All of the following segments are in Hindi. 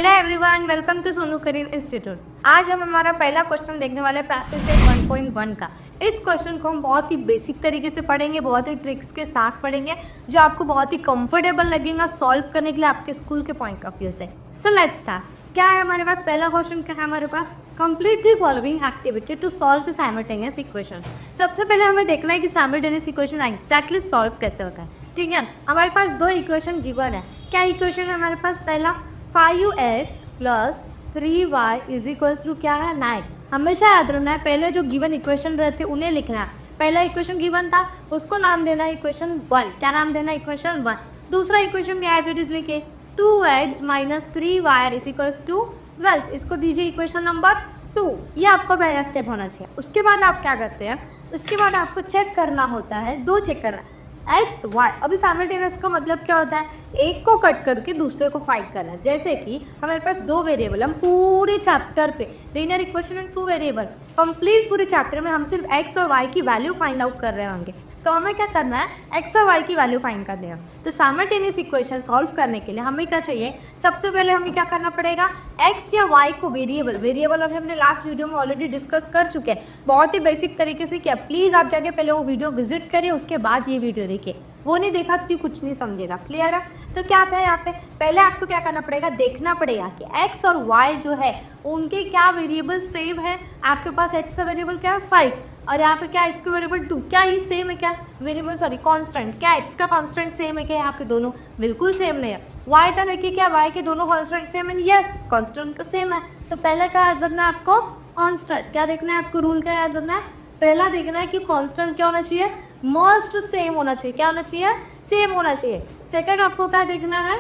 Hello everyone, welcome to Sonu Karim institute. आज हम हमारा पहला क्वेश्चन देखने वाले प्रैक्टिस सेट 1.1 का। इस क्वेश्चन को हम बहुत ही बेसिक तरीके से पढ़ेंगे, बहुत ही ट्रिक्स के साथ पढ़ेंगे, जो आपको बहुत ही कंफर्टेबल लगेगा सॉल्व करने के लिए आपके स्कूल के पॉइंट ऑफ व्यू से। So let's start. क्या है हमारे पास पहला क्वेश्चन? क्या है हमारे पास? Complete the following activity to solve the simultaneous equation. सबसे पहले हमें देखना है कि साइमल्टेनियस इक्वेशन एग्जैक्टली सॉल्व कैसे होता है। ठीक है, हमारे पास दो इक्वेशन गिवन है। क्या इक्वेशन है हमारे पास? पहला 5x plus 3y is equals to क्या है? 9। हमेशा याद रखना है, पहले जो गिवन इक्वेशन रहते हैं उन्हें लिखना है। पहला इक्वेशन गिवन था, उसको नाम देना है इक्वेशन 1। क्या नाम देना है? इक्वेशन 1। दूसरा इक्वेशन भी एज इट इज लिखे 2x minus 3y is equals to 12। इसको दीजिए इक्वेशन नंबर 2। ये आपका पहला स्टेप होना चाहिए। उसके बाद आप क्या करते हैं? उसके बाद आपको चेक करना होता है, दो चेक करना है, एक्स वाई। अभी साइमल्टेनियस का मतलब क्या होता है? एक को कट करके दूसरे को फाइंड करना। जैसे कि हमारे पास दो वेरिएबल, हम पूरे चैप्टर पे linear equation and two variable complete पूरे चैप्टर में हम सिर्फ एक्स और वाई की वैल्यू फाइंड आउट कर रहे होंगे। तो हमें क्या करना है? एक्स और वाई की वैल्यू फाइंड करनी है। तो साइमल्टेनियस इक्वेशन सॉल्व करने के लिए हमें क्या चाहिए? सबसे पहले हमें क्या करना पड़ेगा? एक्स या वाई को वेरिएबल अभी हमने लास्ट वीडियो में ऑलरेडी डिस्कस कर चुके हैं, बहुत ही बेसिक तरीके से किया। प्लीज़ आप जाके पहले वो वीडियो विजिट करिए, उसके बाद ये वीडियो देखिए। वो नहीं देखा तो कुछ नहीं समझेगा। क्लियर है? तो क्या था यहाँ पे? पहले आपको क्या करना पड़ेगा? देखना पड़ेगा कि एक्स और वाई जो है उनके क्या वेरिएबल सेम है। आपके पास एक्स का वेरिएबल क्या है? 5, और यहाँ पे क्या एक्स का वेरिएबल 2। क्या ये सेम है? क्या वेरिएबल कांस्टेंट, क्या एक्स का कांस्टेंट सेम है? क्या यहाँ पे दोनों बिल्कुल सेम नहीं है। वाई का देखिए, क्या वाई के दोनों कांस्टेंट सेम है? यस, कांस्टेंट तो सेम है। तो पहले क्या याद रखना है आपको? कांस्टेंट। क्या देखना है आपको? रूल क्या याद रखना है? पहला देखना है कि कांस्टेंट क्या होना चाहिए? मोस्ट सेम होना चाहिए। क्या होना चाहिए? सेम होना चाहिए। सेकंड आपको क्या देखना है?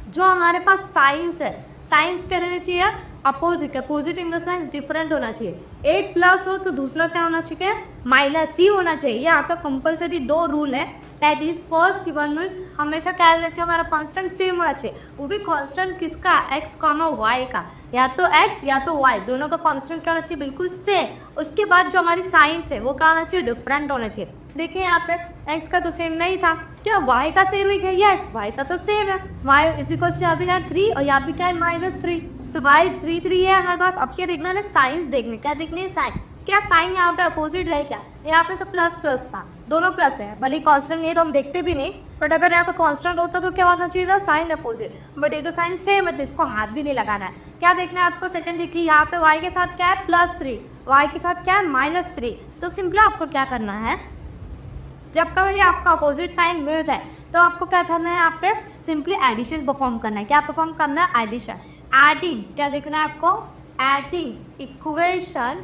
जो हमारे पास साइंस है, साइंस क्या रहना चाहिए? Opposite. Opposite in the sense different होना चाहिए। एक प्लस हो तो दूसरा क्या होना चाहिए? माइनस ही होना चाहिए। ये आपका कंपलसरी दो रूल है। That is first one rule, हमेशा क्या रहना चाहिए? हमारा कांस्टेंट सेम होना चाहिए। वो भी कांस्टेंट किसका? एक्स कॉमा वाई का। या तो एक्स या तो वाई, दोनों का कांस्टेंट क्या होना चाहिए? बिल्कुल सेम। उसके बाद जो हमारी साइंस है वो क्या होना चाहिए? डिफरेंट होना चाहिए। देखिए यहाँ पे एक्स का तो सेम नहीं था, क्या वाई का सेम है? यस, वाई का तो सेम है। वाई इज इक्वल टू यहाँ पे क्या? 3, और यहाँ पे क्या है? -3। सो वाई 3 है हमारे पास। अब क्या देखना है? साइंस देखने। क्या देखनी है? साइन। क्या साइन यहाँ पे अपोजिट है? क्या यहाँ पे तो प्लस प्लस था, दोनों प्लस है। भले कांस्टेंट नहीं तो हम देखते भी नहीं, बट अगर यहाँ पे कांस्टेंट होता तो क्या होना चाहिए था? Sign opposite. बट ये तो साइन सेम है तो इसको हाथ भी नहीं लगाना है। क्या देखना है आपको? सेकंड देखिए, यहाँ पे वाई के साथ क्या है? +3, वाई के साथ क्या है? -3। तो सिंपली आपको क्या करना है? जब कभी आपका अपोजिट साइन मिल जाए तो आपको क्या करना है? यहाँ पे सिंपली एडिशन परफॉर्म करना है। क्या परफॉर्म करना है? Addition, adding. क्या देखना है आपको? Adding equation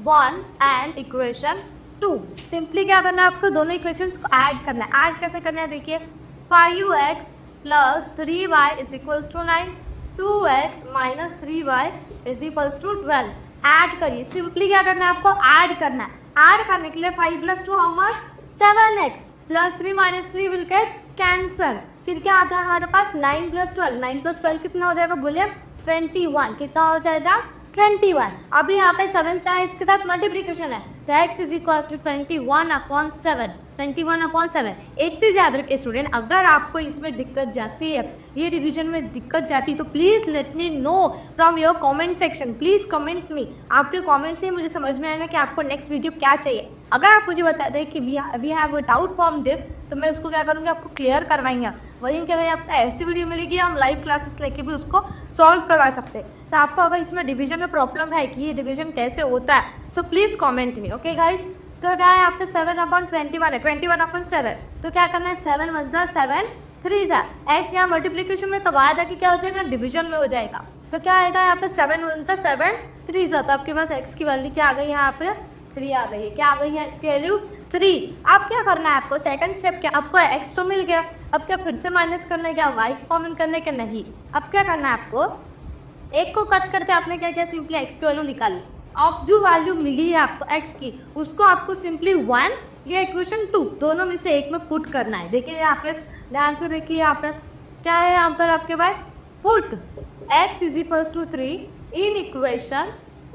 1 and equation 2। Simply क्या करना है आपको? दोनों इक्वेशंस को ऐड करना है। ऐड कैसे करना है? देखिए 5x plus 3y is equals to 9, 2x minus 3y is equals to 12। Add करिए। सिंपली क्या करना है आपको? ऐड करना है। ऐड करने के लिए 5 + 2 how much? 7x plus 3 minus 3 will get cancer. फिर क्या आता है हमारे पास? 9 + 12। 9 + 12 कितना हो जाएगा? बोलिए 21। कितना हो जाएगा? 21। अभी यहाँ पे 7 का है, इसके साथ मल्टीप्लीकेशन है तो x इज इक्वल टू 21/7। 21/7। एक चीज़ याद रखिए स्टूडेंट, अगर आपको इसमें दिक्कत जाती है, ये डिवीजन में दिक्कत जाती है, तो please let me know from your comment section. Please comment me. आपके कमेंट से मुझे समझ में आएगा कि आपको नेक्स्ट वीडियो क्या चाहिए। अगर आप मुझे बता दें कि we have a doubt from this, तो मैं उसको क्या करूँगी? आपको क्लियर करवाएंगे। वहीं क्या भाई आपको ऐसी वीडियो मिलेगी, हम लाइव क्लासेस लेके भी उसको सॉल्व करवा सकते हैं। तो आपको अगर इसमें डिवीजन में प्रॉब्लम है कि ये डिवीजन कैसे होता है, so please comment me. Okay guys, तो क्या है? आपने 7/21 है, 21/7। तो क्या करना है? 7 × 1 = 7, 3 × एक्स। यहाँ मल्टीप्लीकेशन में कब आया था कि क्या हो जाएगा? डिवीजन में हो जाएगा। तो क्या आएगा यहाँ पे? 7 × 1 = 7, 3 × तो आपके पास एक्स की वैल्यू क्या आ गई? यहाँ पे 3 आ गई है। क्या आ गई है? एक्स की वैल्यू 3। अब क्या करना है आपको? सेकंड स्टेप क्या? आपको एक्स तो मिल गया, अब क्या फिर से माइनस करना है? क्या वाई कॉमन करने के? नहीं। अब क्या करना है आपको? एक को कट करके आपने क्या किया? सिंपली एक्स की वैल्यू निकाली। अब जो वैल्यू मिली है आपको एक्स की, उसको आपको सिंपली 1 या इक्वेशन 2 दोनों में से एक में पुट करना है। देखिए यहाँ पे ध्यान से देखिए, यहाँ पे क्या है? यहाँ पर आपके पास put x is equals to 3 in equation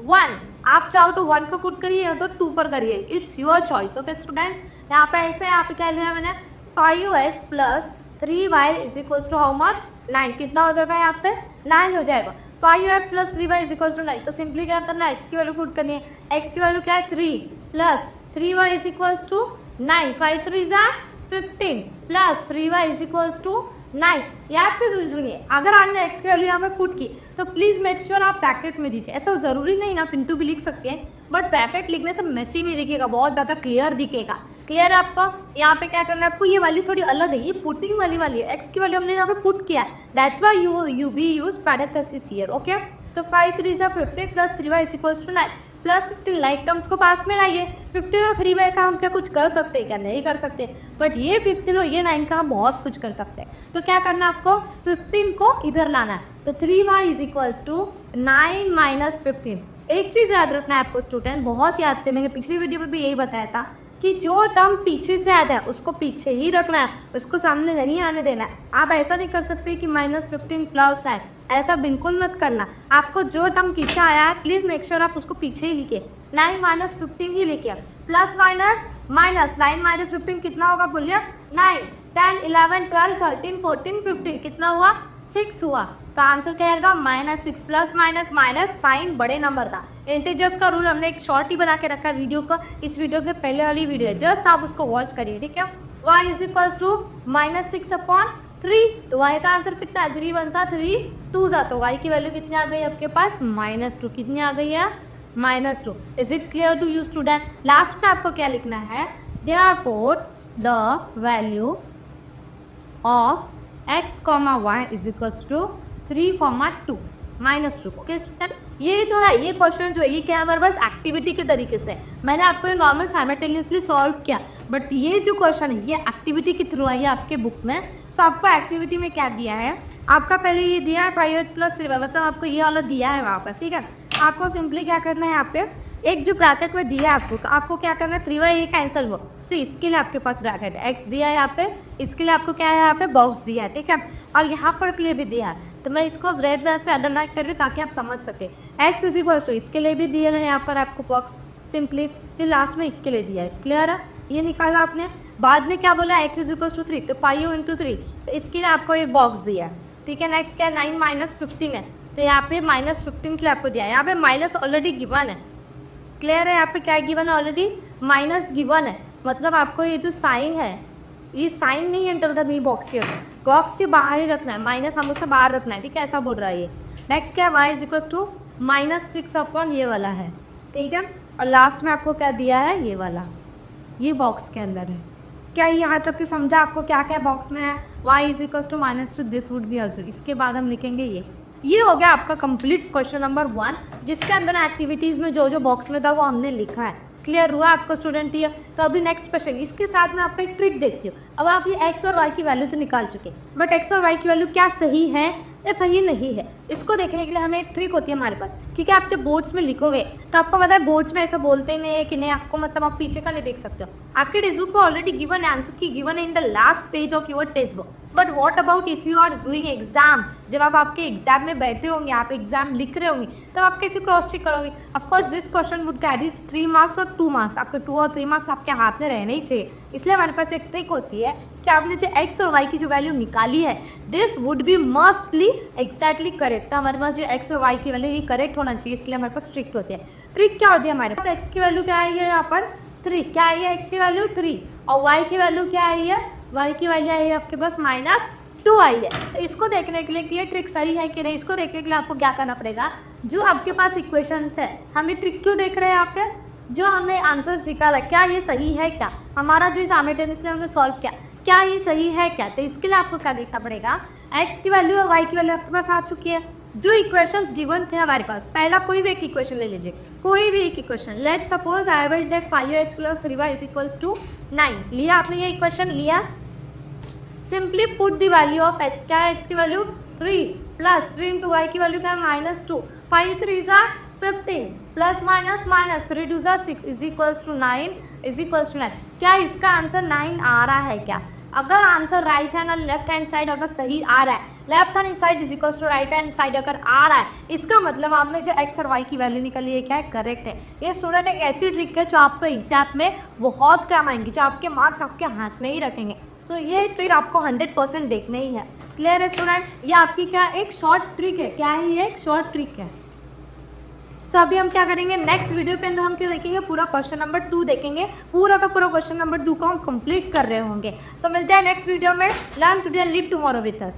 1। आप चाहो तो 1 को पुट करिए या तो 2 पर करिए, it's your choice. Okay students, यहाँ पे ऐसे यहाँ पे क्या लिया मैंने? 5x plus 3y is equals to how much 9। कितना हो जाएगा यहाँ पे 9 हो जाएगा। 5y plus 3y is equals to 9। तो सिंपली क्या करना है, x की वैल्यू पुट करनी है। x की वैल्यू क्या है 3 plus 3y is equals to 9। 5 3 जा 15 plus 3y is equals to 9। याद से सुनिए, अगर आपने x की वैल्यू यहाँ पे पुट की तो प्लीज़ मेक श्योर आप ब्रैकेट में दीजिए। ऐसा ज़रूरी नहीं ना पिंटू भी लिख सकते हैं, बट ब्रैकेट लिखने से मेसी नहीं दिखेगा, बहुत ज़्यादा क्लियर दिखेगा। क्लियर है आपको? यहाँ पे क्या करना है आपको, ये वाली थोड़ी अलग है, ये पुटिंग वाली है। x की वैल्यू हमने यहाँ पे पुट किया है, that's why you be use parenthesis here. Okay, तो 5 3 जा 15 plus 3y is equals to 9 plus 15 like terms को पास में लाइए। 15 और 3y का हम क्या कुछ कर सकते हैं क्या? नहीं कर सकते, बट ये 15 और ये 9 का हम बहुत कुछ कर सकते हैं। तो क्या करना है आपको, 15 को इधर लाना है। तो 3y is equals to 9 minus 15। एक चीज़ याद रखना है आपको स्टूडेंट, बहुत याद से, मैंने पिछली वीडियो में भी यही बताया था कि जो टर्म पीछे से आता है उसको पीछे ही रखना है, उसको सामने नहीं आने देना है। आप ऐसा नहीं कर सकते कि -15 प्लस है, ऐसा बिल्कुल मत करना। आपको जो टर्म पीछे आया है प्लीज़ मेक श्योर आप उसको पीछे ही लिखिए। 9 माइनस 15 ही लिखिए, प्लस माइनस माइनस 9 माइनस 15 कितना होगा बोलिए? 9 10 11 12 13 14 15 कितना हुआ? 6 हुआ। तो आंसर क्या आएगा? -6 प्लस माइनस माइनस साइन बड़े नंबर था। इंटीजर्स का रूल हमने एक शॉर्ट ही बना के रखा है वीडियो को, इस वीडियो के पहले वाली वीडियो है, जस्ट आप उसको वॉच करिए, ठीक है। y is equals to -6/3। तो y का आंसर कितना है? 3 1 था 3 2 था, तो y की वैल्यू कितनी आ गई आपके पास? -2। कितनी आ गई है? -2। Is it clear to you student? Last में आपको क्या लिखना है? Therefore the value of x, y is equals to 3, 2 -2। Okay student, ये जो है ये क्वेश्चन जो है ये क्या है हमारे पास एक्टिविटी के तरीके से, मैंने आपको ये नॉर्मल साइमल्टेनियसली सॉल्व किया, बट ये जो क्वेश्चन है ये एक्टिविटी के थ्रू आई है आपके बुक में। सो आपको एक्टिविटी में क्या दिया है, आपका पहले ये दिया है प्राइवेट प्लस मतलब आपको ये वाला दिया है वापस, ठीक है। आपको सिंपली क्या करना है, यहाँ पे एक जो ब्रैकेट में दिया है आपको, तो आपको क्या करना है 3y कैंसिल हो, तो इसके लिए आपके पास ब्रैकेट x दिया है यहाँ पे, इसके लिए आपको क्या है यहाँ पे बॉक्स दिया है, ठीक है। और यहाँ पर के लिए भी दिया है, तो मैं इसको रेड कलर से अंडरलाइन कर रही हूँ ताकि आप समझ सके। x इज इक्वल्स टू इसके लिए भी दिया है यहाँ पर आपको बॉक्स सिंपली, फिर लास्ट में इसके लिए दिया है। क्लियर है? ये निकाला आपने। बाद में क्या बोला, x इज इक्वल्स टू 3, तो पाई इंटू 3, तो इसके लिए आपको एक बॉक्स दिया है, ठीक है। नेक्स्ट क्या है 9 माइनस 15 है, तो यहाँ पे -15 के लिए आपको दिया है, यहाँ पे माइनस ऑलरेडी गिवन है। क्लियर है? यहाँ पे क्या गिवन है? ऑलरेडी माइनस गिवन है, मतलब आपको ये जो साइन है ये साइन नहीं एंटर करना, बॉक्स से बॉक्स से बाहर ही रखना है, माइनस हम उससे बाहर रखना है, ठीक है, ऐसा बोल रहा है ये। नेक्स्ट क्या है, y इज इक्वल्स टू -6 ये वाला है, ठीक है। और लास्ट में आपको क्या दिया है, ये वाला, ये बॉक्स के अंदर है। क्या यहाँ तक कि समझा आपको क्या क्या बॉक्स में है? y is equals to -2 this would be answer. इसके बाद हम लिखेंगे ये हो गया आपका कंप्लीट क्वेश्चन नंबर 1, जिसके अंदर एक्टिविटीज़ में जो जो बॉक्स में था वो हमने लिखा है। क्लियर हुआ आपको स्टूडेंट? ये तो अभी नेक्स्ट क्वेश्चन, इसके साथ मैं आपको एक ट्रिक देखती हूँ। अब आप ये x और y की वैल्यू तो निकाल चुके, बट x और y की वैल्यू क्या सही है या सही नहीं है, इसको देखने के लिए हमें एक ट्रिक होती है हमारे पास, क्योंकि आप जब बोर्ड्स में लिखोगे तो आपको पता है बोर्ड्स में ऐसा बोलते ही नहीं है कि नहीं, आपको मतलब आप पीछे का नहीं देख सकते हो, आपके टेक्स्ट बुक में ऑलरेडी गिवन आंसर की गिवन है in the last page of your text book. But what about if you are doing exam, जब आप आपके एग्जाम में बैठे होंगे, आप एग्जाम लिख रहे होंगे, तब आप कैसे क्रॉस चेक करोगे? Of course this question would carry 3 marks और 2 मार्क्स, आपके 2 और 3 मार्क्स आपके हाथ में रहने ही चाहिए। इसलिए हमारे पास एक ट्रिक होती है कि आपने जो x और y की जो वैल्यू निकाली है, this would B mostly exactly correct. तो हमारे पास जो x और y की वैल्यू ये करेक्ट होना चाहिए, इसके लिए हमारे पास ट्रिक होती है। ट्रिक क्या होती है, हमारे पास x की वैल्यू क्या आई है यहाँ पर 3, क्या आई है x की वैल्यू 3, और y की वैल्यू क्या आई है, y की वैल्यू आई है आपके पास -2 आई है। तो इसको देखने के लिए कि ये ट्रिक सही है कि नहीं, इसको देखने के लिए आपको क्या करना पड़ेगा, जो आपके पास इक्वेशंस है, हमें ट्रिक क्यों देख रहे हैं आपके, जो हमने आंसर्स निकाला क्या ये सही है क्या, हमारा जो साइमल्टेनियसली हमने सॉल्व किया क्या ये सही है क्या। तो इसके लिए आपको क्या देखना पड़ेगा, x की वैल्यू और y की वैल्यू आपके पास आ चुकी है, जो इक्वेशंस गिवन थे हमारे पास, पहला कोई भी एक इक्वेशन ले लीजिए, कोई भी एक इक्वेशन। Let's suppose I will take 5x + 3y = 9, लिया आपने ये इक्वेशन लिया, simply put the value of x, क्या है x की वैल्यू 3 प्लस 3 × y की वैल्यू क्या है -2, 5 3 15 प्लस माइनस माइनस 3 2 6 = 9 क्या इसका आंसर 9 आ रहा है क्या? अगर आंसर राइट हैंड और लेफ्ट हैंड साइड अगर सही आ रहा है, left hand side = right hand side अगर आ रहा है, इसका मतलब आपने जो x और y की वैल्यू निकाली है क्या है, करेक्ट है। ये स्टूडेंट एक ऐसी ट्रिक है जो आपको एग्जाम में बहुत काम आएंगी, जो आपके मार्क्स आपके हाथ में ही रखेंगे। सो ये ट्रिक आपको 100% देखना ही है। क्लियर है स्टूडेंट? ये आपकी क्या एक शॉर्ट ट्रिक है। क्या है ये? एक शॉर्ट ट्रिक है। सो अभी हम क्या करेंगे, नेक्स्ट वीडियो के अंदर हम क्या देखेंगे, पूरा क्वेश्चन नंबर 2 देखेंगे। पूरा का पूरा क्वेश्चन नंबर 2 को हम कंप्लीट कर रहे होंगे। सो मिलते हैं नेक्स्ट वीडियो में। Learn today and live tomorrow with us.